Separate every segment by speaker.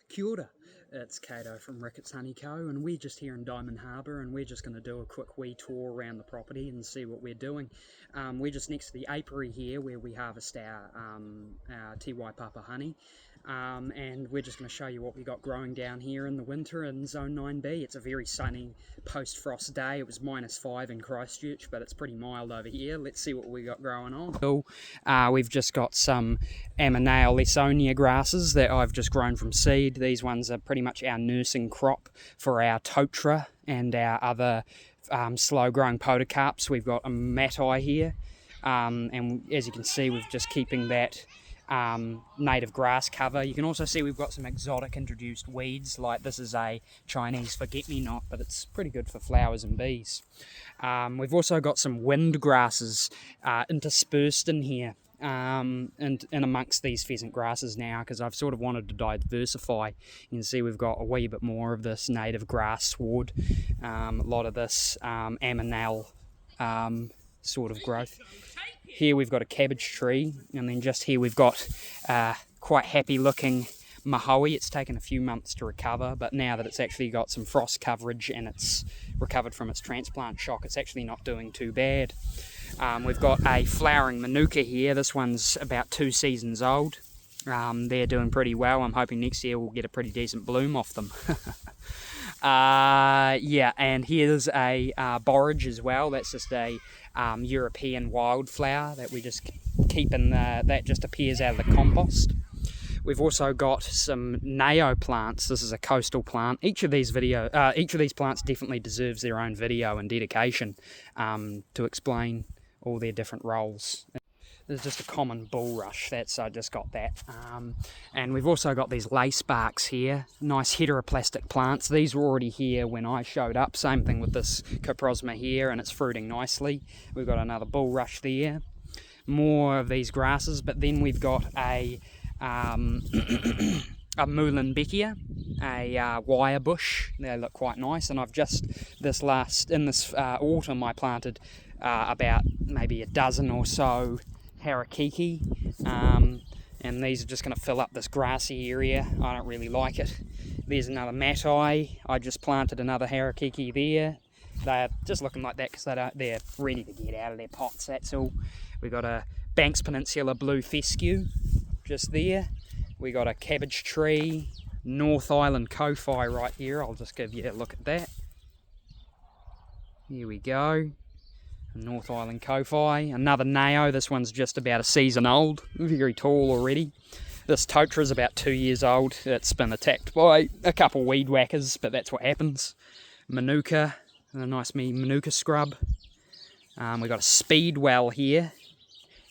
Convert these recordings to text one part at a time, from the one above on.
Speaker 1: Kia ora, it's Kato from Ricketts Honey Co, and we're just here in Diamond Harbour, and we're just going to do a quick wee tour around the property and see what we're doing. We're just next to the apiary here where we harvest our Te Waipapa honey, and we're just going to show you what we got growing down here in the winter in Zone 9B. It's a very sunny post-frost day. It was -5 in Christchurch, but it's pretty mild over here. Let's see what we got growing on. So, we've just got some Aminale Lessonia grasses that I've just grown from seed. These ones are pretty much our nursing crop for our Totra and our other slow-growing Pohutukawas. We've got a Matai here, and as you can see, we're just keeping that native grass cover. You can also see we've got some exotic introduced weeds, like this is a Chinese forget-me-not, but it's pretty good for flowers and bees. We've also got some wind grasses interspersed in here, and amongst these pheasant grasses now, because I've sort of wanted to diversify. You can see we've got a wee bit more of this native grass sward, a lot of this Aminale sort of growth. Here we've got a cabbage tree, and then just here we've got quite happy looking Mānuka. It's taken a few months to recover, but now that it's actually got some frost coverage and it's recovered from its transplant shock, it's actually not doing too bad. We've got a flowering Mānuka here. This one's about 2 seasons old. They're doing pretty well. I'm hoping next year we'll get a pretty decent bloom off them. Yeah, and here's a borage as well. That's just a European wildflower that we just keep in that just appears out of the compost. We've also got some Nao plants. This is a coastal plant. Each of these plants definitely deserves their own video and dedication to explain all their different roles. There's just a common bulrush, that's I just got that. And we've also got these lace barks here, nice heteroplastic plants. These were already here when I showed up. Same thing with this coprosma here, and it's fruiting nicely. We've got another bulrush there. More of these grasses, but then we've got a Muhlenbeckia, a wire bush. They look quite nice, and I've just in this autumn I planted about maybe a dozen or so Harakeke, and these are just going to fill up this grassy area. I don't really like it. There's another Matai. I just planted another Harakeke there. They're just looking like that because they're ready to get out of their pots, that's all. We've got a Banks Peninsula blue fescue just there. We got a cabbage tree, North Island Ko-Fi right here. I'll just give you a look at that. Here we go. North Island Ko-Fi. Another Nao. This one's just about a season old. Very tall already. This Totra is about 2 years old. It's been attacked by a couple weed whackers, but that's what happens. Mānuka. A nice Mānuka scrub. We've got a Speedwell here.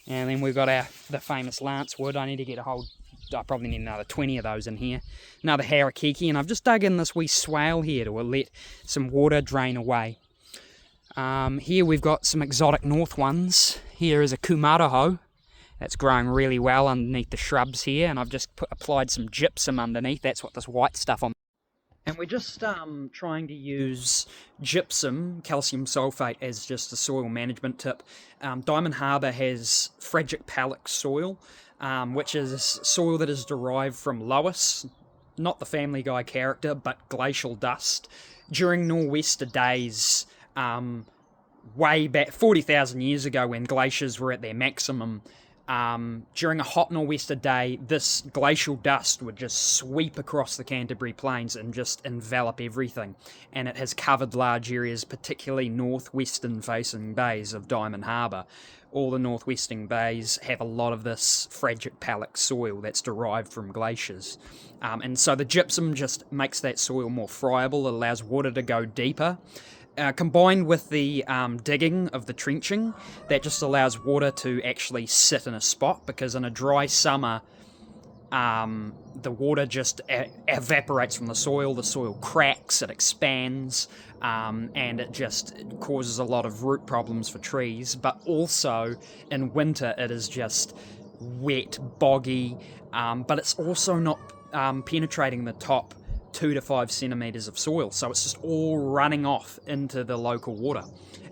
Speaker 1: And then we've got the famous Lancewood. I probably need another 20 of those in here. Another Harakeke, and I've just dug in this wee swale here to let some water drain away. Here we've got some exotic north ones. Here is a Kumarahou that's growing really well underneath the shrubs here, and I've just applied some gypsum underneath. That's what this white stuff on. And we're just trying to use gypsum, calcium sulfate, as just a soil management tip. Diamond Harbour has Phregic Palix soil, which is soil that is derived from loess, not the Family Guy character, but glacial dust. During nor'wester days, way back 40,000 years ago when glaciers were at their maximum, during a hot nor'wester day, this glacial dust would just sweep across the Canterbury Plains and just envelop everything. And it has covered large areas, particularly northwestern facing bays of Diamond Harbour. All the northwestern bays have a lot of this Phregic Palix soil that's derived from glaciers. And so the gypsum just makes that soil more friable, allows water to go deeper. Combined with the digging of the trenching, that just allows water to actually sit in a spot, because in a dry summer, the water just evaporates from the soil cracks, it expands, and it just causes a lot of root problems for trees. But also, in winter, it is just wet, boggy, but it's also not penetrating the top 2 to 5 centimetres of soil, so it's just all running off into the local water.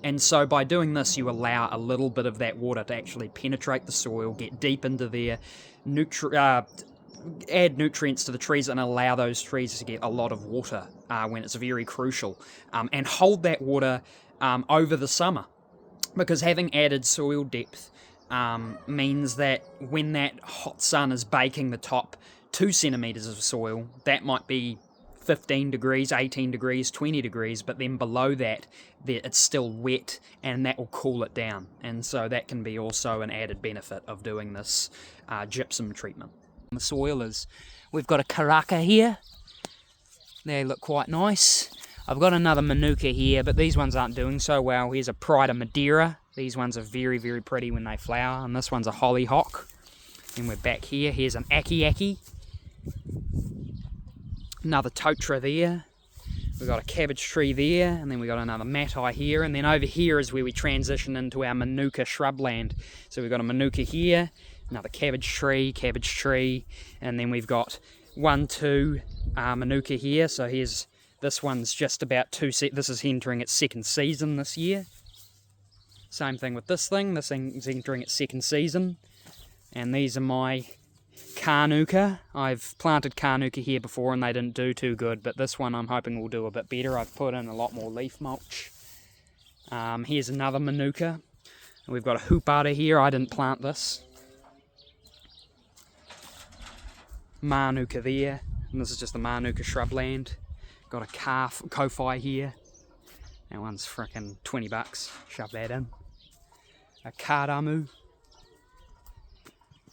Speaker 1: And so by doing this, you allow a little bit of that water to actually penetrate the soil, get deep into there, add nutrients to the trees and allow those trees to get a lot of water when it's very crucial, and hold that water over the summer, because having added soil depth means that when that hot sun is baking the top 2 centimetres of soil, that might be 15 degrees, 18 degrees, 20 degrees, but then below that, it's still wet, and that will cool it down. And so that can be also an added benefit of doing this gypsum treatment. The soil is, we've got a Karaka here. They look quite nice. I've got another Mānuka here, but these ones aren't doing so well. Here's a Pride of Madeira. These ones are very, very pretty when they flower, and this one's a hollyhock. And we're back here. Here's an Aki. Another Totra there. We've got a cabbage tree there, and then we've got another Matai here, and then over here is where we transition into our Mānuka shrubland. So we've got a Mānuka here, another cabbage tree, and then we've got 1, 2 Mānuka here. So here's, this one's just about this is entering its 2nd season this year. Same thing with this thing's entering its 2nd season. And these are my Kanuka. I've planted Kanuka here before and they didn't do too good, but this one I'm hoping will do a bit better. I've put in a lot more leaf mulch. Here's another Mānuka. We've got a Hupara here. I didn't plant this. Mānuka there, and this is just the Mānuka shrubland. Got a Kofi here. That one's frickin' $20. Shove that in. A Karamu.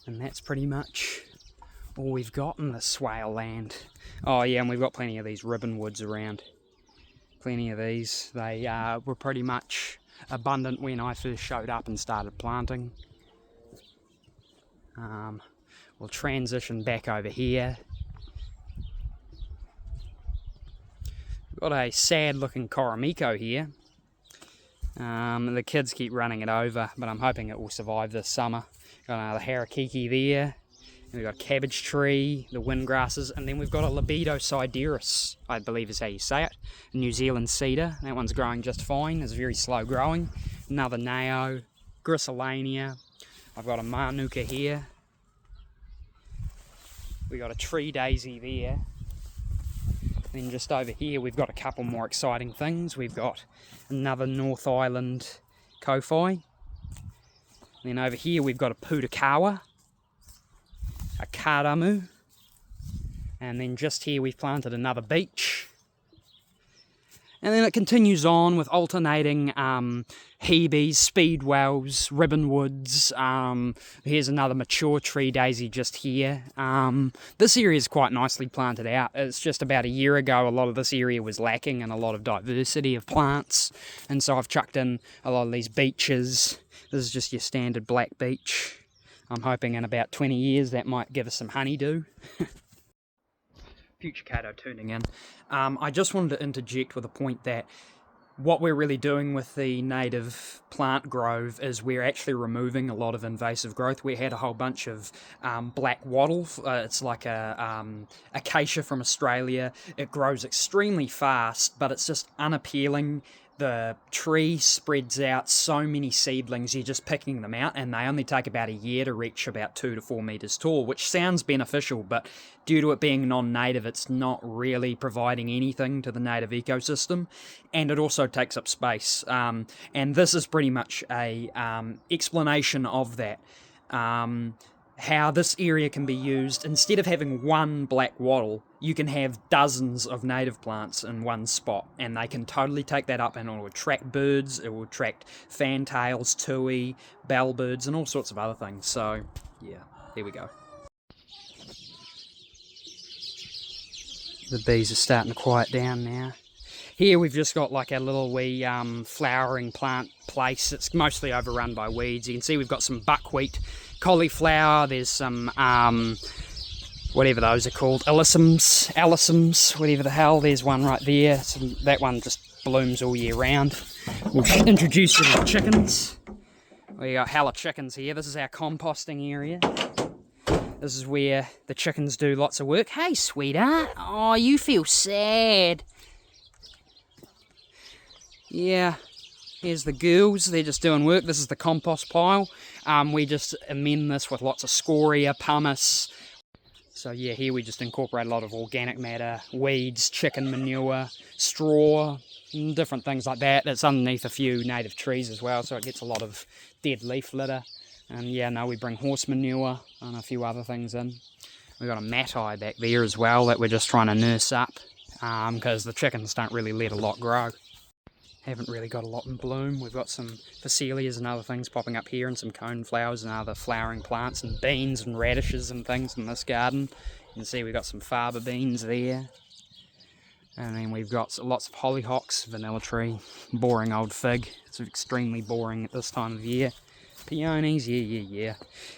Speaker 1: And that's pretty much all we've got in the swale land. Oh yeah, and we've got plenty of these ribbon woods around. Plenty of these. They were pretty much abundant when I first showed up and started planting. We'll transition back over here. We've got a sad looking Koramiko here. The kids keep running it over, but I'm hoping it will survive this summer. Got another Harakeke there. And we've got a cabbage tree, the wind grasses, and then we've got a Libido sidereus, I believe is how you say it. A New Zealand cedar. That one's growing just fine. It's very slow growing. Another Nao, Gryssolania. I've got a Mānuka here. We got a tree daisy there. Then just over here we've got a couple more exciting things. We've got another North Island Kofi. Then over here we've got a Pohutukawa, a Karamu, and then just here we've planted another beech. And then it continues on with alternating Hebes, speedwells, ribbonwoods. Here's another mature tree daisy just here. This area is quite nicely planted out. It's just about a year ago a lot of this area was lacking in a lot of diversity of plants. And so I've chucked in a lot of these beeches. This is just your standard black beech. I'm hoping in about 20 years that might give us some honeydew. Future Kato tuning in. I just wanted to interject with a point that what we're really doing with the native plant grove is we're actually removing a lot of invasive growth. We had a whole bunch of black wattle. It's like a acacia from Australia. It grows extremely fast, but it's just unappealing. The tree spreads out so many seedlings, you're just picking them out, and they only take about a year to reach about 2 to 4 metres tall, which sounds beneficial, but due to it being non-native, it's not really providing anything to the native ecosystem, and it also takes up space. And this is pretty much a explanation of that. How this area can be used. Instead of having one black wattle, you can have dozens of native plants in one spot, and they can totally take that up, and it will attract birds, it will attract fantails, tui, bellbirds, and all sorts of other things. So yeah, there we go. The bees are starting to quiet down now. Here we've just got like a little wee flowering plant place. It's mostly overrun by weeds. You can see we've got some buckwheat, cauliflower, there's some, whatever those are called, alyssums, whatever the hell. There's one right there. That one just blooms all year round. We'll introduce you to the chickens. We got hella chickens here. This is our composting area. This is where the chickens do lots of work. Hey, sweetheart. Oh, you feel sad. Yeah, here's the girls, they're just doing work. This is the compost pile. We just amend this with lots of scoria, pumice. So yeah, here we just incorporate a lot of organic matter, weeds, chicken manure, straw, different things like that. It's underneath a few native trees as well, so it gets a lot of dead leaf litter. And yeah, no, we bring horse manure and a few other things in. We've got a matai back there as well that we're just trying to nurse up, because the chickens don't really let a lot grow. Haven't really got a lot in bloom. We've got some phacelias and other things popping up here, and some coneflowers and other flowering plants, and beans and radishes and things in this garden. You can see we've got some faba beans there. And then we've got lots of hollyhocks, vanilla tree, boring old fig. It's extremely boring at this time of year. Peonies, yeah.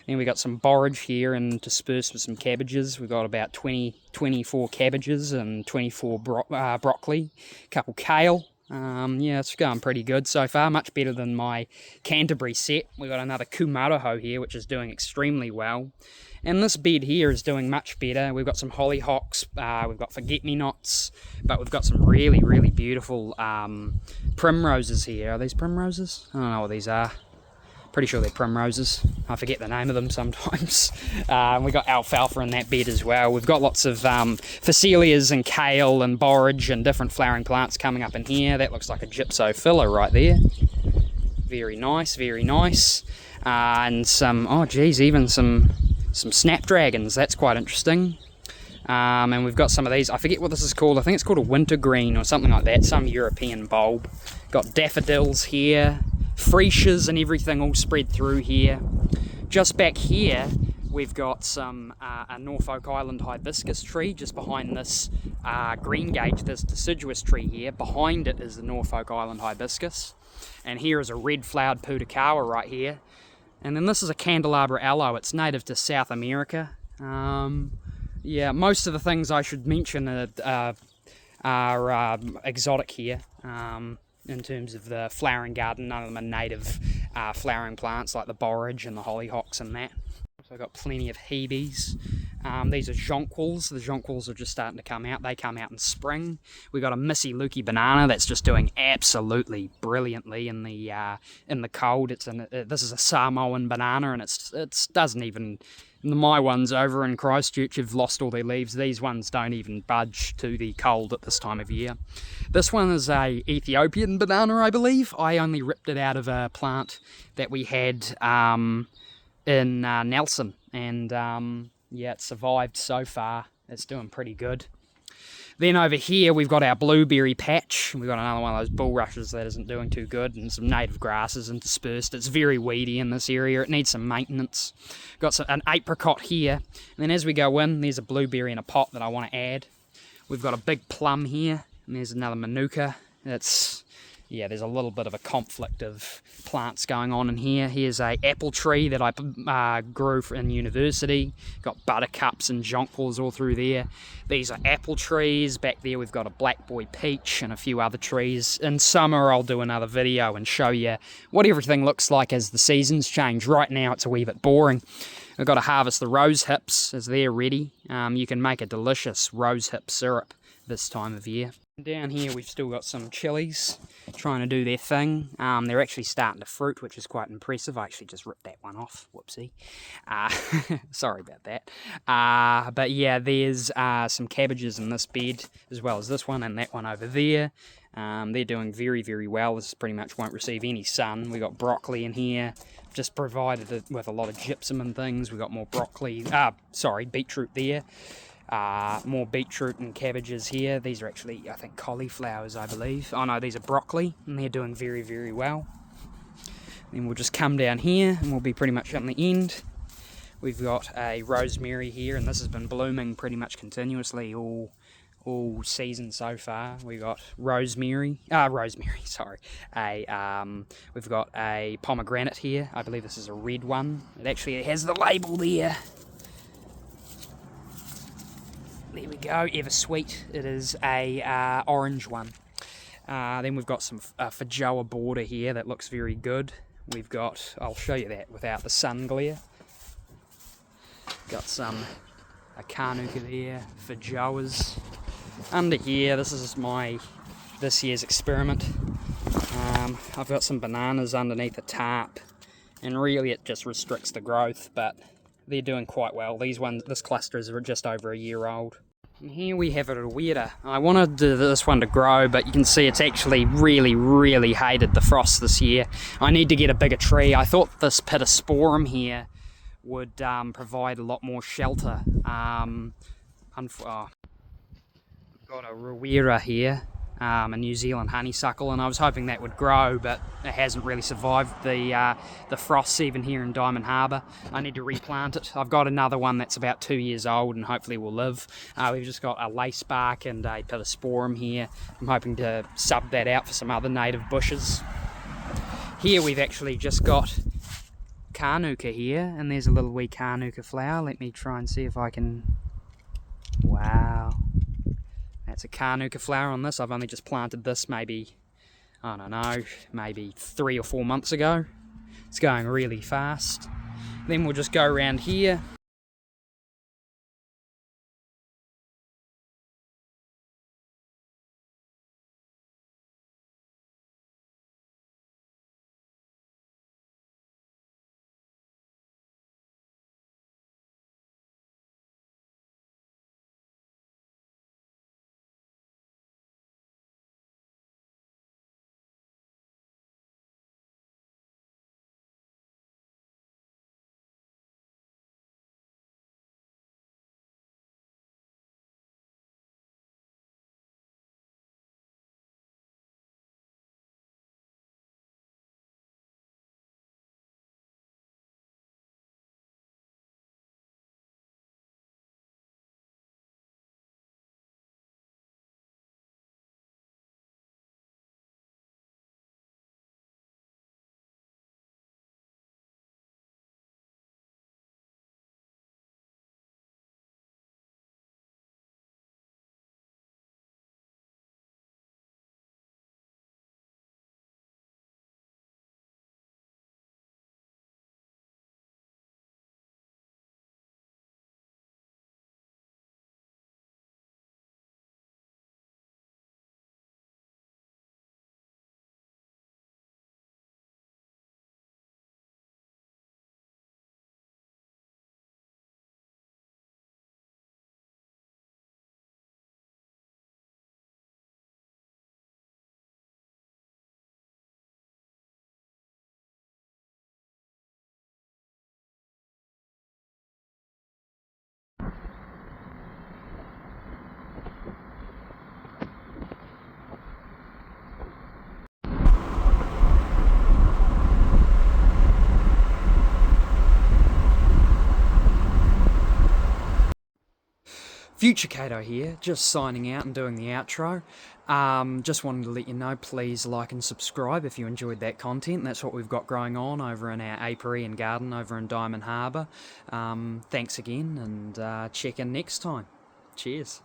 Speaker 1: Then we got some borage here and dispersed with some cabbages. We've got about 24 cabbages and 24 broccoli, a couple kale. Yeah, it's going pretty good so far, much better than my Canterbury set. We've got another Kumarahou here, which is doing extremely well. And this bed here is doing much better. We've got some hollyhocks, we've got forget-me-nots, but we've got some really, really beautiful primroses here. Are these primroses? I don't know what these are. Pretty sure they're primroses. I forget the name of them sometimes. We've got alfalfa in that bed as well. We've got lots of phacelias and kale and borage and different flowering plants coming up in here. That looks like a gypsophila right there. Very nice, very nice. And some, oh geez, even some snapdragons. That's quite interesting. And we've got some of these. I forget what this is called. I think it's called a wintergreen or something like that. Some European bulb. Got daffodils here. Freesias and everything all spread through here. Just back here we've got some a Norfolk Island hibiscus tree just behind this green gage, this deciduous tree here. Behind it is the Norfolk Island hibiscus, and here is a red flowered Pohutukawa right here. And then this is a candelabra aloe. It's native to South America. Yeah, most of the things I should mention are exotic here. In terms of the flowering garden, none of them are native flowering plants like the borage and the hollyhocks and that. So I've got plenty of hebes. These are jonquils. The jonquils are just starting to come out. They come out in spring. We've got a Missy Lukey banana that's just doing absolutely brilliantly in the cold. This is a Samoan banana, and it doesn't even. My ones over in Christchurch have lost all their leaves. These ones don't even budge to the cold at this time of year. This one is a Ethiopian banana, I believe. I only ripped it out of a plant that we had in Nelson, and yeah, it survived so far. It's doing pretty good. Then over here we've got our blueberry patch. We've got another one of those bulrushes that isn't doing too good, and some native grasses interspersed. It's very weedy in this area. It needs some maintenance. Got an apricot here. And then as we go in, there's a blueberry in a pot that I want to add. We've got a big plum here, and there's another Mānuka. Yeah, there's a little bit of a conflict of plants going on in here. Here's a apple tree that I grew in university. Got buttercups and jonquils all through there. These are apple trees. Back there we've got a black boy peach and a few other trees. In summer I'll do another video and show you what everything looks like as the seasons change. Right now it's a wee bit boring. I've got to harvest the rose hips as they're ready. You can make a delicious rose hip syrup this time of year. Down here we've still got some chilies trying to do their thing. They're actually starting to fruit, which is quite impressive. I actually just ripped that one off. Whoopsie. Sorry about that. But yeah, there's some cabbages in this bed, as well as this one and that one over there. They're doing very, very well. This pretty much won't receive any sun. We got broccoli in here. Just provided it with a lot of gypsum and things. We got more broccoli. Beetroot there. More beetroot and cabbages here. These are actually, I think, cauliflowers, I believe. Oh no, these are broccoli, and they're doing very, very well. Then we'll just come down here, and we'll be pretty much on the end. We've got a rosemary here, and this has been blooming pretty much continuously all season so far. We got rosemary. Sorry. We've got a pomegranate here. I believe this is a red one. It has the label there. There we go, ever sweet. It is a orange one. Then we've got some feijoa border here that looks very good. We've got, I'll show you that without the sun glare. Got some Kanuka there, feijoas. Under here, this is this year's experiment. I've got some bananas underneath the tarp, and really it just restricts the growth, but they're doing quite well. This cluster is just over a year old. And here we have a Rewarewa. I wanted this one to grow, but you can see it's actually really hated the frost this year. I need to get a bigger tree. I thought this pittosporum here would provide a lot more shelter. I've got a Rewarewa here, a New Zealand honeysuckle, and I was hoping that would grow, but it hasn't really survived the frosts even here in Diamond Harbour. I need to replant it. I've got another one that's about 2 years old and hopefully will live. We've just got a lacebark and a pittosporum here. I'm hoping to sub that out for some other native bushes. Here we've actually just got Kanuka here, and there's a little wee Kanuka flower. Let me try and see if I can... Wow. That's a Kanuka flower on this. I've only just planted this maybe, I don't know, maybe 3 or 4 months ago. It's going really fast. Then we'll just go around here. Future Kato here, just signing out and doing the outro. Just wanted to let you know, please like and subscribe if you enjoyed that content. That's what we've got going on over in our apiary and garden over in Diamond Harbour. Thanks again, and check in next time. Cheers.